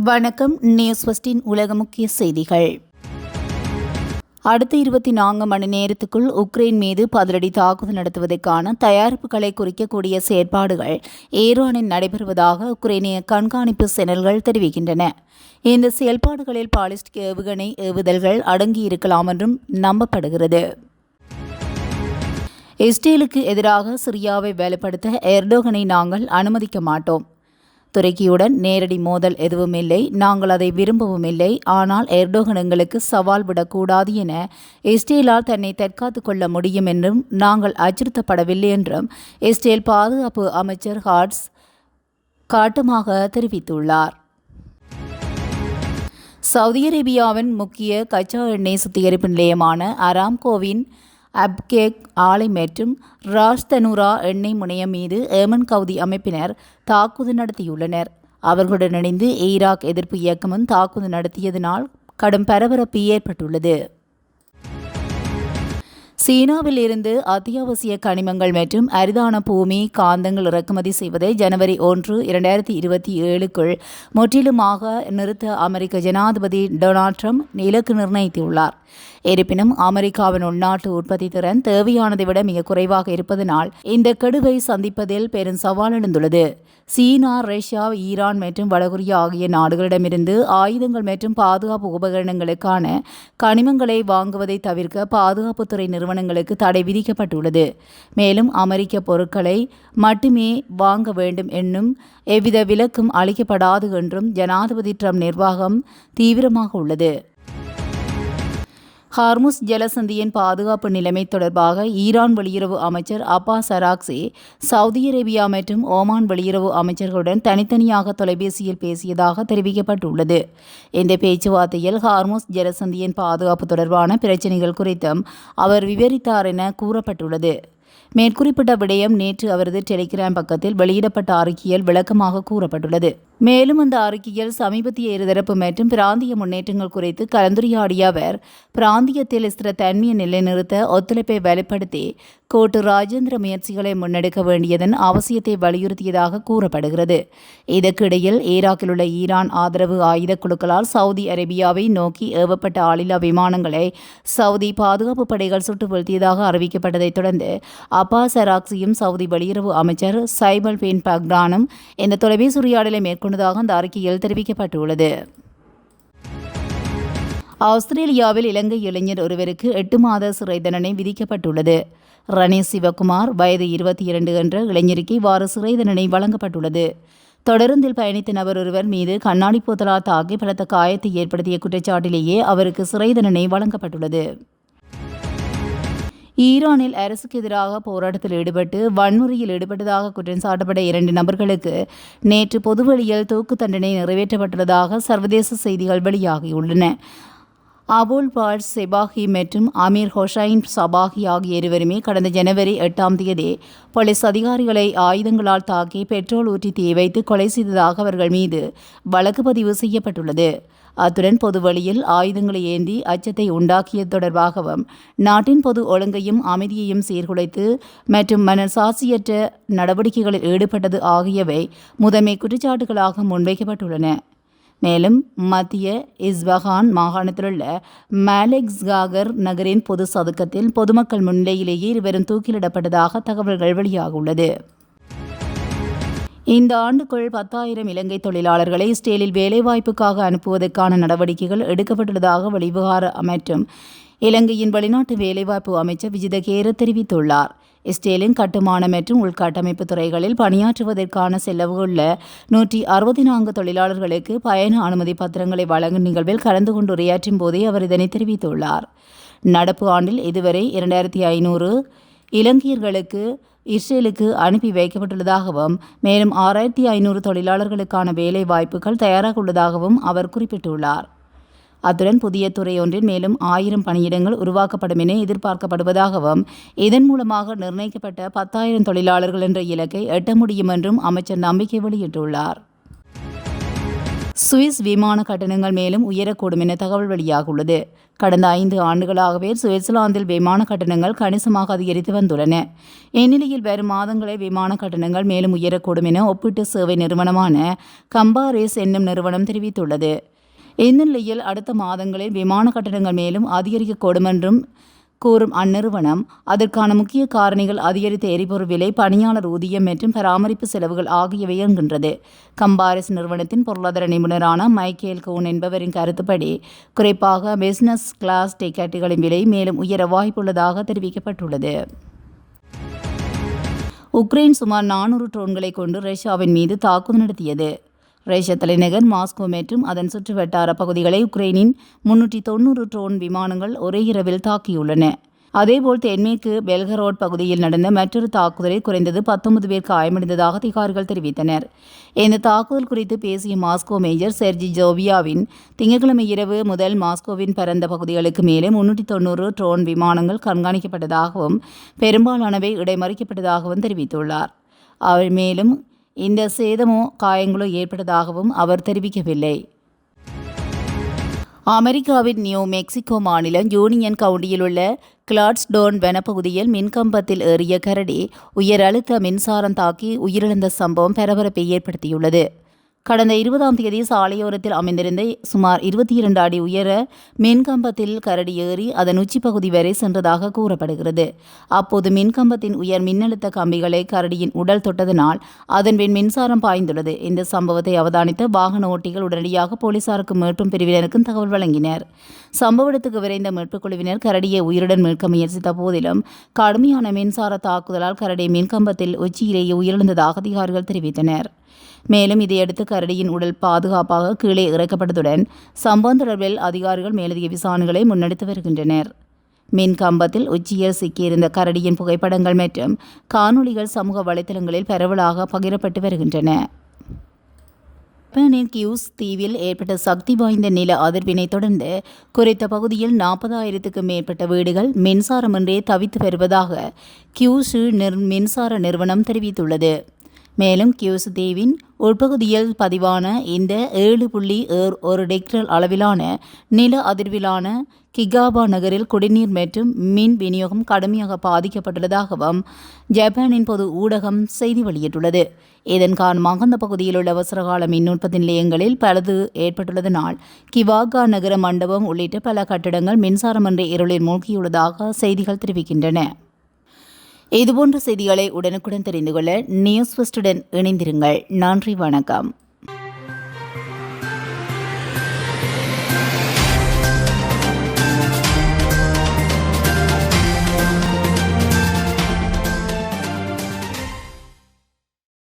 வணக்கம். நியூஸ் ஃபர்ஸ்டின் உலக முக்கிய செய்திகள். அடுத்த 24 மணி நேரத்துக்குள் உக்ரைன் மீது பதிலடி தாக்குதல் நடத்துவதற்கான தயாரிப்புகளை குறிக்கக்கூடிய செயற்பாடுகள் ஈரானில் நடைபெறுவதாக உக்ரைனிய கண்காணிப்பு சேனல்கள் தெரிவிக்கின்றன. இந்த செயல்பாடுகளில் பாலிஸ்டிக் ஏவுகணை ஏவுதல்கள் அடங்கியிருக்கலாம் என்றும் நம்பப்படுகிறது. இஸ்ரேலுக்கு எதிராக சிரியாவை வலுப்படுத்த எர்டோகனை நாங்கள் அனுமதிக்க மாட்டோம். துருக்கியுடன் நேரடி மோதல் எதுவும் இல்லை, நாங்கள் அதை விரும்பவும் இல்லை. ஆனால் எர்டோகன் எங்களுக்கு சவால் விடக்கூடாது என இஸ்ரேலால் தன்னை தற்காத்துக் கொள்ள முடியும் என்றும் நாங்கள் அச்சுறுத்தப்படவில்லை என்றும் இஸ்ரேல் பாதுகாப்பு அமைச்சர் ஹாட்ஸ் காட்டமாக தெரிவித்துள்ளார். சவுதி அரேபியாவின் முக்கிய கச்சா எண்ணெய் சுத்திகரிப்பு நிலையமான அராம்கோவின் அப்கேக் ஆலை மற்றும் ராஜ்தனுரா எண்ணெய் முனையம் மீது ஏமன் கவுதி அமைப்பினர் தாக்குதல் நடத்தியுள்ளனர். அவர்களுடன் இணைந்து ஈராக் எதிர்ப்பு இயக்கமும் தாக்குதல் நடத்தியதனால் கடும் பரபரப்பு ஏற்பட்டுள்ளது. சீனாவில் இருந்து அத்தியாவசிய கனிமங்கள் மற்றும் அரிதான பூமி காந்தங்கள் இறக்குமதி செய்வதை ஜனவரி 1, 2027க்குள் முற்றிலுமாக நிறுத்த அமெரிக்க ஜனாதிபதி டொனால்ட் ட்ரம்ப் இலக்கு நிர்ணயித்துள்ளார். இருப்பினும் அமெரிக்காவின் உள்நாட்டு உற்பத்தி திறன் தேவையானதை விட மிக குறைவாக இருப்பதனால் இந்த கெடுவை சந்திப்பதில் பெரும் சவால் எழுந்துள்ளது. சீனா, ரஷ்யா, ஈரான் மற்றும் வடகொரியா ஆகிய நாடுகளிடமிருந்து ஆயுதங்கள் மற்றும் பாதுகாப்பு உபகரணங்களுக்கான கனிமங்களை வாங்குவதை தவிர்க்க பாதுகாப்புத்துறை நிறுவனங்களுக்கு தடை விதிக்கப்பட்டுள்ளது. மேலும் அமெரிக்க பொருட்களை மட்டுமே வாங்க வேண்டும் என்னும் எவ்வித விலக்கும் அளிக்கப்படாது என்றும் ஜனாதிபதி ட்ரம்ப் நிர்வாகம் தீவிரமாக உள்ளது. ஹார்முஸ் ஜலசந்தியின் பாதுகாப்பு நிலைமை தொடர்பாக ஈரான் வெளியுறவு அமைச்சர் அப்பாஸ் அராக்சி சவுதி அரேபியா மற்றும் ஓமான் வெளியுறவு அமைச்சர்களுடன் தனித்தனியாக தொலைபேசியில் பேசியதாக தெரிவிக்கப்பட்டுள்ளது. இந்த பேச்சுவார்த்தையில் ஹார்முஸ் ஜலசந்தியின் பாதுகாப்பு தொடர்பான பிரச்சினைகள் குறித்தும் அவர் விவரித்தார் என கூறப்பட்டுள்ளது. மேற்குறிப்பிட்ட விடயம் நேற்று அவரது டெலிகிராம் பக்கத்தில் வெளியிடப்பட்ட அறிக்கையில் விளக்கமாக கூறப்பட்டுள்ளது. மேலும் அந்த அறிக்கையில் சமீபத்திய இருதரப்பு மற்றும் பிராந்திய முன்னேற்றங்கள் குறித்து கலந்துரையாடிய அவர் பிராந்தியத்தில் ஸ்திரத்தன்மையை நிலைநிறுத்த ஒத்துழைப்பை வலுப்படுத்தி கூட்டு ராஜேந்திர முயற்சிகளை முன்னெடுக்க வேண்டியதன் அவசியத்தை வலியுறுத்தியதாக கூறப்படுகிறது. இதற்கிடையில் ஈராக்கில் உள்ள ஈரான் ஆதரவு ஆயுத குழுக்களால் சவுதி அரேபியாவை நோக்கி ஏவப்பட்ட ஆளில்லா விமானங்களை சவுதி பாதுகாப்பு படைகள் சுட்டு வீழ்த்தியதாக அறிவிக்கப்பட்டதைத் தொடர்ந்து அப்பாஸ் அராக்சியும் சவுதி வெளியுறவு அமைச்சர் சைபல் பின் பக்டானும் இந்த தொலைபேசி உரையாடலை மேற்கொண்டதாக அந்த அறிக்கையில் தெரிவிக்கப்பட்டுள்ளது. ஆஸ்திரேலியாவில் இலங்கை இளைஞர் ஒருவருக்கு 8 மாத சிறை தண்டனை விதிக்கப்பட்டுள்ளது. ரணில் சிவகுமார் வயது 22 என்ற இளைஞருக்கு இவ்வாறு சிறை தண்டனை வழங்கப்பட்டுள்ளது. தொடருந்தில் பயணித்த நபர் ஒருவர் மீது கண்ணாடி போத்தலால் தாக்கி பலத்த காயத்தை ஏற்படுத்திய குற்றச்சாட்டிலேயே அவருக்கு சிறை தண்டனை வழங்கப்பட்டுள்ளது. ஈரானில் அரசுக்கு எதிராக போராட்டத்தில் ஈடுபட்டு வன்முறையில் ஈடுபட்டதாக குற்றம் சாட்டப்பட்ட 2 நபர்களுக்கு நேற்று பொதுவெளியில் தூக்கு தண்டனை நிறைவேற்றப்பட்டுள்ளதாக சர்வதேச செய்திகள் வெளியாகியுள்ளன. அபுல் பாட் செபாகி மற்றும் அமீர் ஹொசைன் சபாகி ஆகிய இருவருமே கடந்த ஜனவரி 8ஆம் தேதி போலீஸ் அதிகாரிகளை ஆயுதங்களால் தாக்கி பெட்ரோல் ஊற்றி தீ வைத்து கொலை செய்ததாக அவர்கள் மீது வழக்கு பதிவு செய்யப்பட்டுள்ளது. அத்துடன் பொதுவெளியில் ஆயுதங்களை ஏந்தி அச்சத்தை உண்டாக்கியது தொடர்பாகவும் நாட்டின் பொது ஒழுங்கையும் அமைதியையும் சீர்குலைத்து மற்றும் மனசாட்சியற்ற நடவடிக்கைகளில் ஈடுபட்டது ஆகியவை முதன்மை குற்றச்சாட்டுகளாக முன்வைக்கப்பட்டுள்ளன. மேலும் மத்திய இஸ்பஹான் மாகாணத்திலுள்ள மாலெக்ஸ்காகர் நகரின் பொது சதுக்கத்தில் பொதுமக்கள் முன்னிலையிலேயே இருவரும் தூக்கிலிடப்பட்டதாக தகவல்கள் வெளியாகியுள்ளது. இந்த ஆண்டுக்குள் 10,000 இலங்கை தொழிலாளர்களை இஸ்ரேலில் வேலைவாய்ப்புக்காக அனுப்புவதற்கான நடவடிக்கைகள் எடுக்கப்பட்டுள்ளதாக வெளிவிவகார மற்றும் இலங்கையின் வெளிநாட்டு வேலைவாய்ப்பு அமைச்சர் விஜித கேர தெரிவித்துள்ளார். இஸ்ரேலின் கட்டுமான மற்றும் உள்கட்டமைப்பு துறைகளில் பணியாற்றுவதற்கான செலவுள்ள 164 தொழிலாளர்களுக்கு பயண அனுமதி பத்திரங்களை வழங்கும் நிகழ்வில் கலந்து கொண்டு உரையாற்றும் போதே அவர் இதனை தெரிவித்துள்ளார். நடப்பு ஆண்டில் இதுவரை 2500 இலங்கையர்களுக்கு இஸ்ரேலுக்கு அனுப்பி வைக்கப்பட்டுள்ளதாகவும் மேலும் 6500 தொழிலாளர்களுக்கான வேலை வாய்ப்புகள் தயாராக உள்ளதாகவும் அவர் குறிப்பிட்டுள்ளார். அத்துடன் புதிய துறை ஒன்றில் மேலும் 1000 பணியிடங்கள் உருவாக்கப்படும் என எதிர்பார்க்கப்படுவதாகவும் இதன் மூலமாக நிர்ணயிக்கப்பட்ட 10,000 தொழிலாளர்கள் என்ற இலக்கை எட்ட முடியும் என்றும் அமைச்சர் நம்பிக்கை வெளியிட்டுள்ளார். சுவிஸ் விமான கட்டணங்கள் மேலும் உயரக்கூடும் என தகவல் வெளியாகியுள்ளது. கடந்த 5 ஆண்டுகளாகவே சுவிட்சர்லாந்தில் விமான கட்டணங்கள் கணிசமாக அதிகரித்து வந்துள்ளன. இந்நிலையில் வரும் மாதங்களில் விமான கட்டணங்கள் மேலும் உயரக்கூடும் என ஒப்பீட்டு சேவை நிறுவனமான கம்பாரேஸ் என்னும் நிறுவனம் தெரிவித்துள்ளது. இந்த நிலையில் அடுத்த மாதங்களில் விமான கட்டணங்கள் மேலும் அதிகரிக்கக்கூடும் என்றும் கூறும் அந்நிறுவனம் அதற்கான முக்கிய காரணிகள் அதிகரித்த எரிபொருள் விலை, பணியாளர் ஊதியம் மற்றும் பராமரிப்பு செலவுகள் ஆகியவை என்கின்றது. கம்பாரிஸ் நிறுவனத்தின் பொருளாதார நிபுணரான மைக்கேல் கூன் என்பவரின் கருத்துப்படி குறிப்பாக பிசினஸ் கிளாஸ் டிக்கெட்டுகளின் விலை மேலும் உயர வாய்ப்புள்ளதாக தெரிவிக்கப்பட்டுள்ளது. உக்ரைன் சுமார் 400 ட்ரோன்களை கொண்டு ரஷ்யாவின் மீது தாக்குதல் நடத்தியது. ரஷ்ய தலைநகர் மாஸ்கோ மற்றும் அதன் சுற்றுவட்டார பகுதிகளை உக்ரைனின் 390 ட்ரோன் விமானங்கள் ஒரே இரவில் தாக்கியுள்ளன. அதேபோல் தென்மேற்கு பெல்கரோட் பகுதியில் நடந்த மற்றொரு தாக்குதலில் குறைந்தது 19 பேர் காயமடைந்ததாக அதிகாரிகள் தெரிவித்தனர். இந்த தாக்குதல் குறித்து பேசிய மாஸ்கோ மேஜர் செர்ஜி ஜோவியாவின் திங்கட்கிழமை இரவு முதல் மாஸ்கோவின் பரந்த பகுதிகளுக்கு மேலே 390 ட்ரோன் விமானங்கள் கண்காணிக்கப்பட்டதாகவும் பெரும்பாலானவை இடைமறிக்கப்பட்டதாகவும் தெரிவித்துள்ளார். அவர் மேலும் இந்த சேதமோ காயங்களோ ஏற்பட்டதாகவும் அவர் தெரிவிக்கவில்லை. அமெரிக்காவின் நியூ மெக்சிகோ மாநிலம் யூனியன் கவுண்டியில் உள்ள கிளாட்ஸ்டோன் வனப்பகுதியில் மின்கம்பத்தில் ஏறிய கரடி உயர் அழுத்த மின்சாரம் தாக்கி உயிரிழந்த சம்பவம் பரபரப்பை ஏற்படுத்தியுள்ளது. கடந்த 20ஆம் தேதி சாலையோரத்தில் அமைந்திருந்த சுமார் 22 அடி உயர மின்கம்பத்தில் கரடி ஏறி அதன் உச்சிப்பகுதி வரை சென்றதாக கூறப்படுகிறது. அப்போது மின்கம்பத்தின் உயர் மின்னழுத்த கம்பிகளை கரடியின் உடல் தொட்டதனால் அதன் பின் மின்சாரம் பாய்ந்துள்ளது. இந்த சம்பவத்தை அவதானித்த வாகன ஓட்டிகள் உடனடியாக போலீசாருக்கும் மீட்பும் பிரிவினருக்கும் தகவல் வழங்கினர். சம்பவ இடத்துக்கு விரைந்த மீட்புக் குழுவினர் கரடியை உயிருடன் மீட்க முயற்சித்த போதிலும் கடுமையான மின்சார தாக்குதலால் கரடி மின்கம்பத்தில் உச்சியிலேயே உயிரிழந்ததாக அதிகாரிகள் தெரிவித்தனர். மேலும் இதையடுத்து கரடியின் உடல் பாதுகாப்பாக கீழே இறக்கப்பட்டதுடன் சம்பவம் தொடர்பில் அதிகாரிகள் மேலதிக விசாரணைகளை முன்னெடுத்து வருகின்றனர். மின் கம்பத்தில் உச்சியில் சிக்கியிருந்த கரடியின் புகைப்படங்கள் மற்றும் காணொளிகள் சமூக வலைதளங்களில் பரவலாக பகிரப்பட்டு வருகின்றன. ஜப்பானின் கியூஸ் தீவில் ஏற்பட்ட சக்தி வாய்ந்த நில அதிர்வினை தொடர்ந்து குறித்த பகுதியில் 40,000க்கும் மேற்பட்ட வீடுகள் மின்சாரமின்றி தவித்து வருவதாக கியூசு மின்சார நிறுவனம் தெரிவித்துள்ளது. மேலும் கியூசு தீவின் உட்பகுதியில் பதிவான இந்த 7.1 ரெக்டர் அளவிலான நில அதிர்விலான கிகாபா நகரில் குடிநீர் மற்றும் மின் விநியோகம் கடுமையாக பாதிக்கப்பட்டுள்ளதாகவும் ஜப்பானின் பொது ஊடகம் செய்தி வெளியிட்டுள்ளது. இதன் காரணமாக அந்த பகுதியில் உள்ள அவசரகால மின் உற்பத்தி நிலையங்களில் பழுது ஏற்பட்டுள்ளதனால் கிவாகா நகர மண்டபம் உள்ளிட்ட பல கட்டிடங்கள் மின்சாரமின்றி இருளில் மூழ்கியுள்ளதாக செய்திகள் தெரிவிக்கின்றன. இதுபோன்ற செய்திகளை உடனுக்குடன் தெரிந்து கொள்ள நியூஸ் ஃபர்ஸ்டுடன் இணைந்திருங்கள். நன்றி, வணக்கம்.